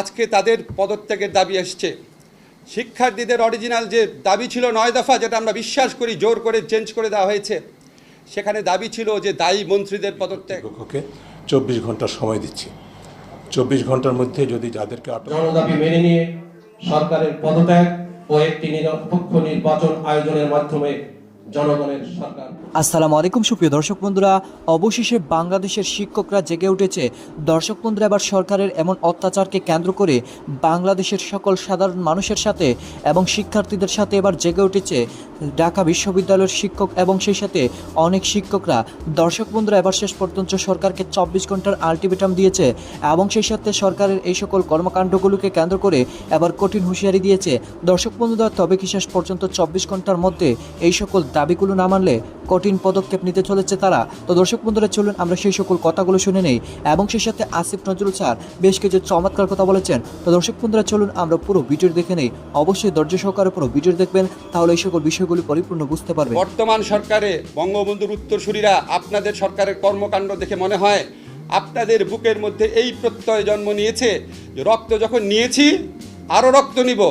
আজকে তাদের পদত্যাগের দাবি আসছে। শিক্ষার্থীদের অরিজিনাল যে দাবি ছিল 9 দফা, যেটা আমরা বিশ্বাস করি জোর করে চেঞ্জ করে দেওয়া হয়েছে, সেখানে দাবি ছিল যে দায়ী মন্ত্রীদের পদত্যাগ। 24 ঘন্টা সময় দিচ্ছি। 24 ঘন্টার মধ্যে যদি যাদেরকে জনদাবি মেনে নিয়ে সরকারের পদত্যাগ ও একটি নিরপেক্ষ নির্বাচন আয়োজনের মাধ্যমে জনগণের সরকার। আসসালামু আলাইকুম সুপ্রিয় দর্শক বন্ধুরা, অবশেষে বাংলাদেশের শিক্ষকরা জেগে উঠেছে। দর্শক বন্ধুরা, এবার সরকারের এমন অত্যাচারকে কেন্দ্র করে বাংলাদেশের সকল সাধারণ মানুষের সাথে এবং শিক্ষার্থীদের সাথে এবার জেগে উঠেছে ঢাকা বিশ্ববিদ্যালয়ের শিক্ষক এবং সেই সাথে অনেক শিক্ষকরা। দর্শক বন্ধুরা, এবার শেষ পর্যন্ত সরকারকে 24 ঘন্টার আলটিমেটাম দিয়েছে এবং সেই সাথে সরকারের এই সকল কর্মকাণ্ডগুলোকে কেন্দ্র করে এবার কঠিন হুঁশিয়ারি দিয়েছে। দর্শক বন্ধুরা, তবে কি শেষ পর্যন্ত 24 ঘন্টার মধ্যে এই সকল দাবিগুলো না মানলে কঠিন পদক্ষেপ নিতে চলেছে তারা? তো দর্শক বন্ধুরা, চলুন আমরা সেই সকল কথাগুলো শুনে নেই এবং সেই সাথে আসিফ নজরুল স্যার বেশ কিছু চমৎকার কথা বলেছেন। তো দর্শক বন্ধুরা, চলুন আমরা পুরো ভিডিও দেখে নেই। অবশ্যই ধৈর্য সহকারে পুরো ভিডিও দেখবেন, তাহলে এই সকল বিষয়গুলি পরিপূর্ণ বুঝতে পারবেন। বর্তমান সরকারে বঙ্গবন্ধুর উত্তরসূরিরা আপনাদের সরকারের কর্মকাণ্ড দেখে মনে হয় আপনাদের বুকের মধ্যে এই প্রত্যয় জন্ম নিয়েছে যে রক্ত যখন নিয়েছি আরও রক্ত নিব,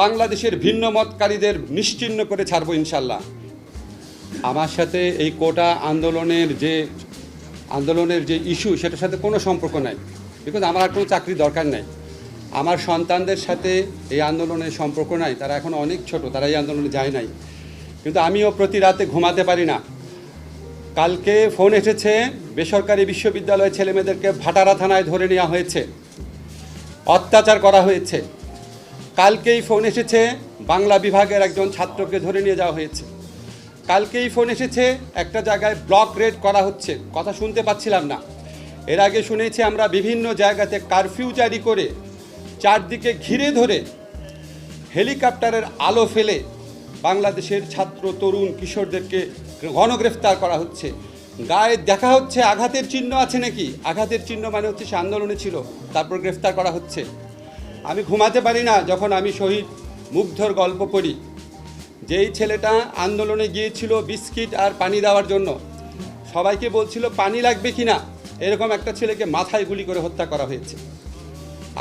বাংলাদেশের ভিন্ন মতকারীদের নিশ্চিহ্ন করে ছাড়বো ইনশাল্লাহ। আমার সাথে এই কোটা আন্দোলনের যে ইস্যু, সেটার সাথে কোনো সম্পর্ক নাই, বিকজ আমার আর কোনো চাকরি দরকার নাই। আমার সন্তানদের সাথে এই আন্দোলনের সম্পর্ক নাই, তারা এখন অনেক ছোট, তারা এই আন্দোলনে যায় নাই। কিন্তু আমিও প্রতি রাতে ঘুমাতে পারি না। কালকে ফোন এসেছে বেসরকারি বিশ্ববিদ্যালয়ের ছেলেমেয়েদেরকে ভাটারা থানায় ধরে নেওয়া হয়েছে, অত্যাচার করা হয়েছে। কালকেই ফোন এসেছে বাংলা বিভাগের একজন ছাত্রকে ধরে নিয়ে যাওয়া হয়েছে। কালকেই ফোন এসেছে একটা জায়গায় ব্লক রেড করা হচ্ছে, কথা শুনতে পাচ্ছিলাম না। এর আগে শুনেছি আমরা বিভিন্ন জায়গাতে কারফিউ জারি করে চারদিকে ঘিরে ধরে হেলিকপ্টারের আলো ফেলে বাংলাদেশের ছাত্র তরুণ কিশোরদেরকে গণগ্রেফতার করা হচ্ছে। গায়ে দেখা হচ্ছে আঘাতের চিহ্ন আছে নাকি, আঘাতের চিহ্ন মানে হচ্ছে সে আন্দোলনে ছিল, তারপর গ্রেফতার করা হচ্ছে। আমি ঘুমাতে পারি না যখন আমি শহীদ মুগ্ধর গল্প পড়ি। যেই ছেলেটা আন্দোলনে গিয়েছিল বিস্কিট আর পানি দেওয়ার জন্য, সবাইকে বলছিল পানি লাগবে কি না, এরকম একটা ছেলেকে মাথায় গুলি করে হত্যা করা হয়েছে।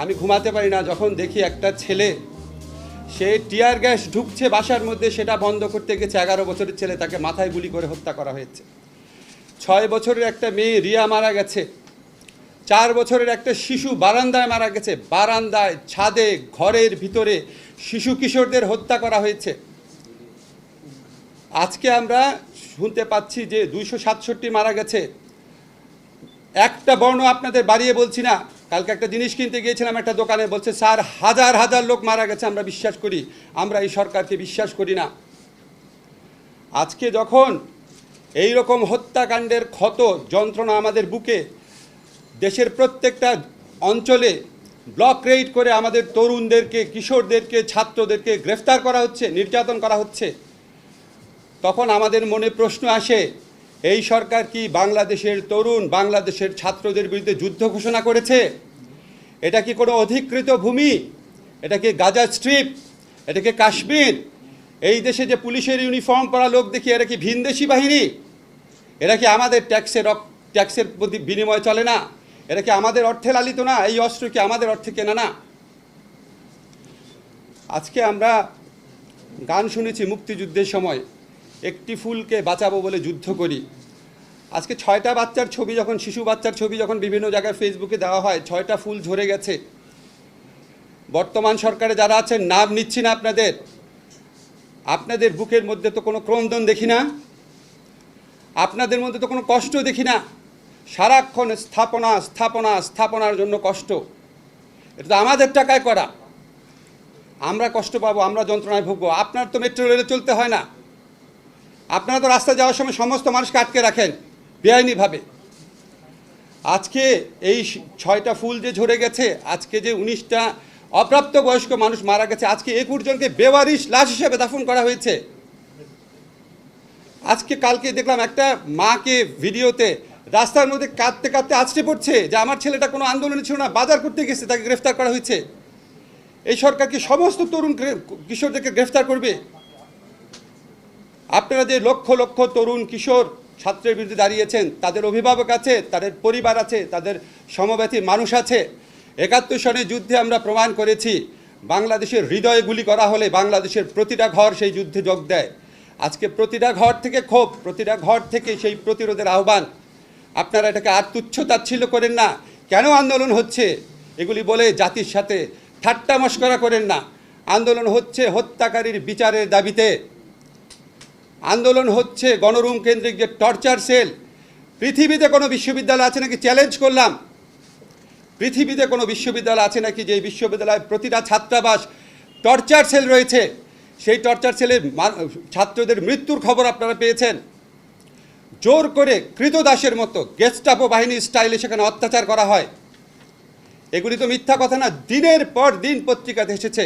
আমি ঘুমাতে পারি না যখন দেখি একটা ছেলে, সে টিয়ার গ্যাস ঢুকছে বাসার মধ্যে, সেটা বন্ধ করতে গেছে, 11 বছরের ছেলে, তাকে মাথায় গুলি করে হত্যা করা হয়েছে। 6 বছরের একটা মেয়ে রিয়া মারা গেছে। 4 বছরের একটা শিশু বারান্দায় মারা গেছে, বারান্দায়, ছাদে, ঘরের ভিতরে শিশু কিশোরদের হত্যা করা হয়েছে। আজকে আমরা শুনতে পাচ্ছি যে 267 মারা গেছে। একটা বর্ণ আপনাদের বাড়িয়ে বলছি না। কালকে একটা জিনিস কিনতে গিয়েছিলাম একটা দোকানে, বলছে স্যার হাজার হাজার লোক মারা গেছে, আমরা বিশ্বাস করি, আমরা এই সরকারকে বিশ্বাস করি না। আজকে যখন এই রকম হত্যাকাণ্ডের ক্ষত যন্ত্রণা আমাদের বুকে, দেশের প্রত্যেকটা অঞ্চলে ব্লক রেড করে আমাদের তরুণদেরকে, কিশোরদেরকে, ছাত্রদেরকে গ্রেফতার করা হচ্ছে, নির্যাতন করা হচ্ছে, তখন আমাদের মনে প্রশ্ন আসে, এই সরকার কি বাংলাদেশের তরুণ, বাংলাদেশের ছাত্রদের বিরুদ্ধে যুদ্ধ ঘোষণা করেছে? এটা কি কোনো অধিকৃত ভূমি? এটা কি গাজা স্ট্রিপ? এটা কি কাশ্মীর? এই দেশে যে পুলিশের ইউনিফর্ম পরা লোক দেখি, এরা কি ভিনদেশি বাহিনী? এরা কি আমাদের ট্যাক্সের বিনিময়ে চলে না? এরা কি আমাদের অর্থে লালিত না? এই অস্ত্র কি আমাদের অর্থে কেনা না? আজকে আমরা গান শুনেছি মুক্তিযুদ্ধের সময়, একটি ফুলকে বাঁচাবো বলে যুদ্ধ করি। আজকে 6টা বাচ্চার ছবি যখন, শিশু বাচ্চার ছবি যখন বিভিন্ন জায়গায় ফেসবুকে দেওয়া হয়, 6টা ফুল ঝরে গেছে। বর্তমান সরকারে যারা আছেন, নাম নিচ্ছি না আপনাদের বুকের মধ্যে তো কোনো ক্রন্দন দেখি না, আপনাদের মধ্যে তো কোনো কষ্ট দেখি না। সারাক্ষণ স্থাপনার জন্য কষ্ট। এটা তো আমাদের টাকায় করা, আমরা কষ্ট পাবো, আমরা যন্ত্রণায় ভুগবো। আপনার তো মেট্রো রেলে চলতে হয় না, আপনারা তো রাস্তায় যাওয়ার সময় সমস্ত মানুষকে আটকে রাখেন বেআইনিভাবে। আজকে এই 6টা ফুল যে ঝরে গেছে, আজকে যে 19টা অপ্রাপ্ত বয়স্ক মানুষ মারা গেছে, আজকে 21 জনকে বেওয়ারিশ লাশ হিসেবে দাফন করা হয়েছে। আজকে কালকে দেখলাম একটা মাকে ভিডিওতে রাস্তার মধ্যে কাঁদতে কাঁদতে আছড়ে পড়ছে যে আমার ছেলেটা কোনো আন্দোলনে ছিল না, বাজার করতে গেছে, তাকে গ্রেফতার করা হয়েছে। এই সরকার কি সমস্ত তরুণ কিশোরদেরকে গ্রেফতার করবে? আপনারা যে লক্ষ লক্ষ তরুণ কিশোর ছাত্রের বিরুদ্ধে দাঁড়িয়েছেন, তাদের অভিভাবক আছে, তাদের পরিবার আছে, তাদের সমব্যথী মানুষ আছে, 71 সনের যুদ্ধে আমরা প্রমাণ করেছি বাংলাদেশের হৃদয়ে গুলি করা হলে বাংলাদেশের প্রতিটা ঘর সেই যুদ্ধে যোগ দেয়। আজকে প্রতিটা ঘর থেকে ক্ষোভ, প্রতিটা ঘর থেকে সেই প্রতিরোধের আহ্বান। আপনারা এটাকে আর তুচ্ছ-তাচ্ছিল্য করেন না। কেন আন্দোলন হচ্ছে এগুলি বলে জাতির সাথে ঠাট্টা মশকরা করেন না। আন্দোলন হচ্ছে হত্যাকারীর বিচারের দাবিতে। আন্দোলন হচ্ছে গণরুম কেন্দ্রিক যে টর্চার সেল। পৃথিবীতে কোনো বিশ্ববিদ্যালয় আছে নাকি, চ্যালেঞ্জ করলাম, পৃথিবীতে কোনো বিশ্ববিদ্যালয় আছে নাকি যে বিশ্ববিদ্যালয়ে প্রতিটা ছাত্রাবাস টর্চার সেল রয়েছে? সেই টর্চার সেলে ছাত্রদের মৃত্যুর খবর আপনারা পেয়েছেন। জোর করে কৃতদাসের মতো গেস্টাপো বাহিনীর স্টাইলে সেখানে অত্যাচার করা হয়। এগুলি তো মিথ্যা কথা না, দিনের পর দিন পত্রিকাতে এসেছে।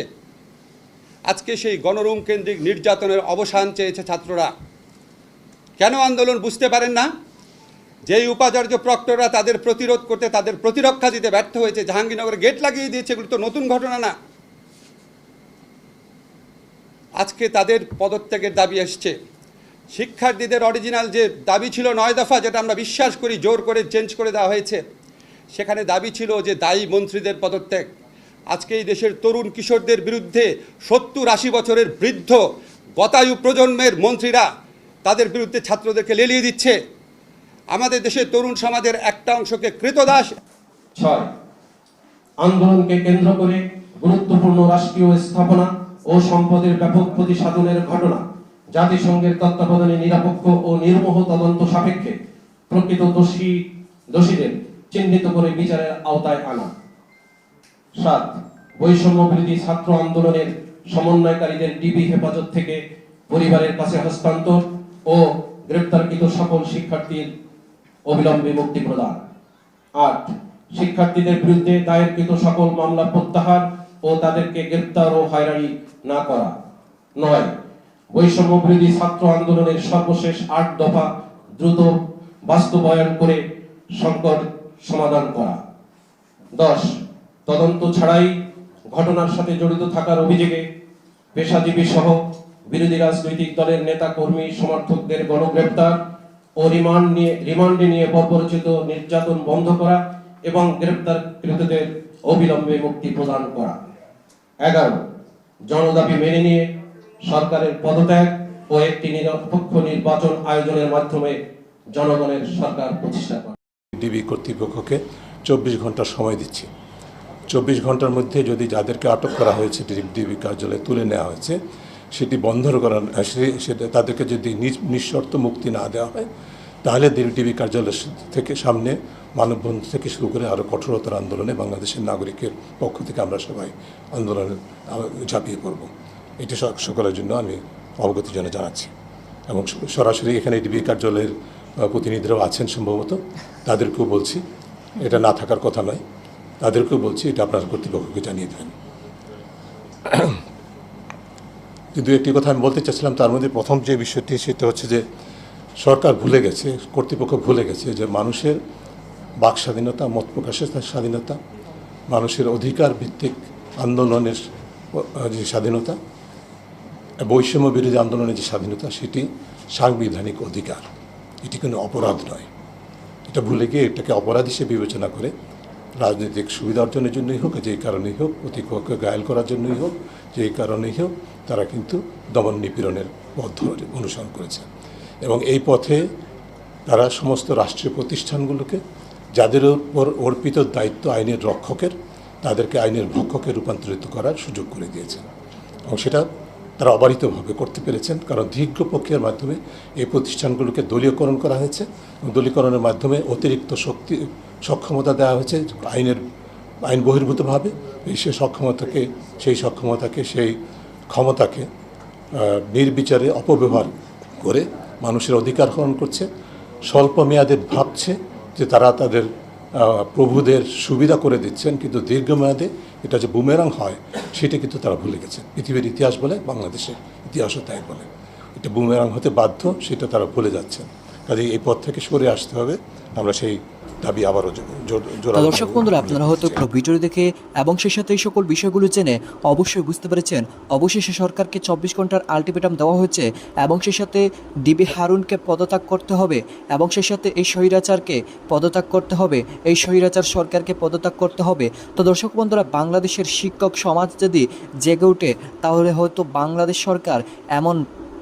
আজকে সেই গণরুম কেন্দ্রিক নির্যাতনের অবসান চেয়েছে ছাত্ররা। কেন আন্দোলন বুঝতে পারেন না? যেই উপাচার্য প্রক্টররা তাদের প্রতিরোধ করতে, তাদের প্রতিরক্ষা দিতে ব্যর্থ হয়েছে, জাহাঙ্গীরনগরে গেট লাগিয়ে দিয়েছে, এগুলো তো নতুন ঘটনা না। আজকে তাদের পদত্যাগের দাবি আসছে। শিক্ষার্থীদের অরিজিনাল যে দাবি ছিল 9 দফা, যেটা আমরা বিশ্বাস করি জোর করে চেঞ্জ করে দেওয়া হয়েছে, সেখানে দাবি ছিল যে দায়ী মন্ত্রীদের পদত্যাগ। আজকে এই দেশের তরুণ কিশোরদের বিরুদ্ধে 70-80 বছরের বৃদ্ধ গতায়ু প্রজন্মের মন্ত্রীরা তাদের বিরুদ্ধে ছাত্রদেরকে লেলিয়ে দিচ্ছে। আমাদের দেশের তরুণ সমাজের একটা অংশকে কৃতদাস। 6 আন্দোলনকে কেন্দ্র করে গুরুত্বপূর্ণ রাষ্ট্রীয় স্থাপনা ও সম্পদের ব্যাপক ক্ষতি সাধনের ঘটনা জাতিসংঘের তত্ত্বাবধানে নিরপেক্ষ ও নির্মোহ তদন্ত সাপেক্ষে প্রকৃত দোষীদের চিহ্নিত করে বিচারের আওতায় আনা। 7 বৈষম্য বিরোধী ছাত্র আন্দোলনের সমন্বয়কারীদের ডিবি হেফাজত থেকে পরিবারের কাছে হস্তান্তর ও গ্রেপ্তারকৃত সকল শিক্ষার্থীর অবিলম্বে মুক্তি প্রদান। 8 শিক্ষার্থীদের বিরুদ্ধে দায়েরকৃত সকল মামলা প্রত্যাহার ও তাদেরকে গ্রেপ্তার ও হয়রানি না করা। 9 বৈষম্য বিরোধী ছাত্র আন্দোলনের সর্বশেষ 8 দফা দ্রুত বাস্তবায়ন করে সংকট সমাধান করা। 10 তদন্ত ছাড়াই ঘটনার সাথে জড়িত থাকার অভিযোগে পেশাজীবী সহ বিরোধী রাজনৈতিক দলের নেতা কর্মী সমর্থকদের গণগ্রেপ্তার ও রিমান্ডে নিয়ে বর্বরচিত নির্যাতন বন্ধ করা এবং গ্রেপ্তারকৃতদের অবিলম্বে মুক্তি প্রদান করা। 11 জনদাবি মেনে নিয়ে সরকারের পদত্যাগ ও একটি নিরপেক্ষ নির্বাচন আয়োজনের মাধ্যমে জনগণের সরকার প্রতিষ্ঠা করা। ডিবি কর্তৃপক্ষকে 24 ঘন্টা সময় দিচ্ছি। 24 ঘন্টার মধ্যে যদি যাদেরকে আটক করা হয়েছে ডিবি কার্যালয়ে তুলে নেওয়া হয়েছে সেটি বন্ধ করা, সেটা তাদেরকে যদি নিঃশর্ত মুক্তি না দেওয়া হয় তাহলে ডিবি কার্যালয় থেকে সামনে মানববন্ধন থেকে শুরু করে আরও কঠোরতর আন্দোলনে বাংলাদেশের নাগরিকের পক্ষ থেকে আমরা সবাই আন্দোলনে ঝাঁপিয়ে পড়ব। এটি সকলের জন্য আমি অবগতি জানাচ্ছি এবং সরাসরি এখানে ডিবি কার্যালয়ের প্রতিনিধিরাও আছেন সম্ভবত, তাদেরকেও বলছি এটা না থাকার কথা নয়, তাদেরকেও বলছি এটা আপনার কর্তৃপক্ষকে জানিয়ে দেবেন। কিন্তু একটি কথা আমি বলতে চাচ্ছিলাম, তার মধ্যে প্রথম যে বিষয়টি সেটা হচ্ছে যে সরকার ভুলে গেছে, কর্তৃপক্ষ ভুলে গেছে যে মানুষের বাক স্বাধীনতা, মত প্রকাশের স্বাধীনতা, মানুষের অধিকার ভিত্তিক আন্দোলনের যে স্বাধীনতা, বৈষম্য বিরোধী আন্দোলনের যে স্বাধীনতা, সেটি সাংবিধানিক অধিকার, এটি কোনো অপরাধ নয়। এটা ভুলে গিয়ে এটাকে অপরাধ হিসেবে বিবেচনা করে রাজনৈতিক সুবিধা অর্জনের জন্যই হোক, যেই কারণেই হোক, প্রতিপক্ষকে ঘায়েল করার জন্যই হোক, যেই কারণেই হোক, তারা কিন্তু দমন নিপীড়নের পথ অনুসরণ করেছে এবং এই পথে তারা সমস্ত রাষ্ট্রীয় প্রতিষ্ঠানগুলোকে যাদের উপর অর্পিত দায়িত্ব আইনের রক্ষকের, তাদেরকে আইনের ভক্ষকে রূপান্তরিত করার সুযোগ করে দিয়েছেন এবং সেটা তারা অবারিতভাবে করতে পেরেছেন, কারণ দীর্ঘ প্রক্রিয়ার মাধ্যমে এই প্রতিষ্ঠানগুলোকে দলীয়করণ করা হয়েছে এবং দলীয়করণের মাধ্যমে অতিরিক্ত সক্ষমতা দেওয়া হয়েছে আইন বহির্ভূতভাবে। সেই ক্ষমতাকে নির্বিচারে অপব্যবহার করে মানুষের অধিকার হরণ করছে, স্বল্প মেয়াদে ভাবছে যে তারা তাদের প্রভুদের সুবিধা করে দিচ্ছেন, কিন্তু দীর্ঘমেয়াদে এটা যে বুমেরাং হয় সেটা কিন্তু তারা ভুলে গেছে। পৃথিবীর ইতিহাস বলে, বাংলাদেশের ইতিহাসও তাই বলে, এটা বুমেরাং হতে বাধ্য, সেটা তারা ভুলে যাচ্ছেন। কাজে এই পথ থেকে সরে আসতে হবে। আমরা সেই দাবি আবারও জোরালো দর্শক বন্ধুরা, আপনারা হয়তো পুরো ভিডিও দেখে এবং সেই সাথে এই সকল বিষয়গুলো জেনে অবশ্যই বুঝতে পেরেছেন অবশেষে সরকারকে 24 ঘন্টার আলটিমেটাম দেওয়া হয়েছে এবং সেই সাথে ডিবি হারুনকে পদত্যাগ করতে হবে এবং সেই সাথে এই স্বৈরাচারকে পদত্যাগ করতে হবে, এই স্বৈরাচার সরকারকে পদত্যাগ করতে হবে। তো দর্শক বন্ধুরা, বাংলাদেশের শিক্ষক সমাজ যদি জেগে ওঠে তাহলে হয়তো বাংলাদেশ সরকার এমন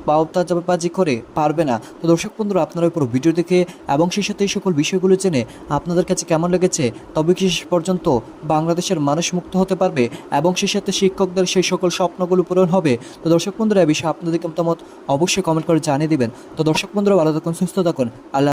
পাওতাবাজি করে পারবে না। তো দর্শক বন্ধুরা, আপনারা পুরো ভিডিও দেখে এবং সেই সাথে এই সকল বিষয়গুলো জেনে আপনাদের কাছে কেমন লেগেছে, তবে কি শেষ পর্যন্ত বাংলাদেশের মানুষ মুক্ত হতে পারবে এবং সেই সাথে শিক্ষকদের সেই সকল স্বপ্নগুলো পূরণ হবে? তো দর্শক বন্ধুরা, এই বিষয়ে আপনাদের মতামত অবশ্যই কমেন্ট করে জানিয়ে দিবেন। তো দর্শক বন্ধুরা, ভালো থাকুন, সুস্থ থাকুন, আল্লাহ।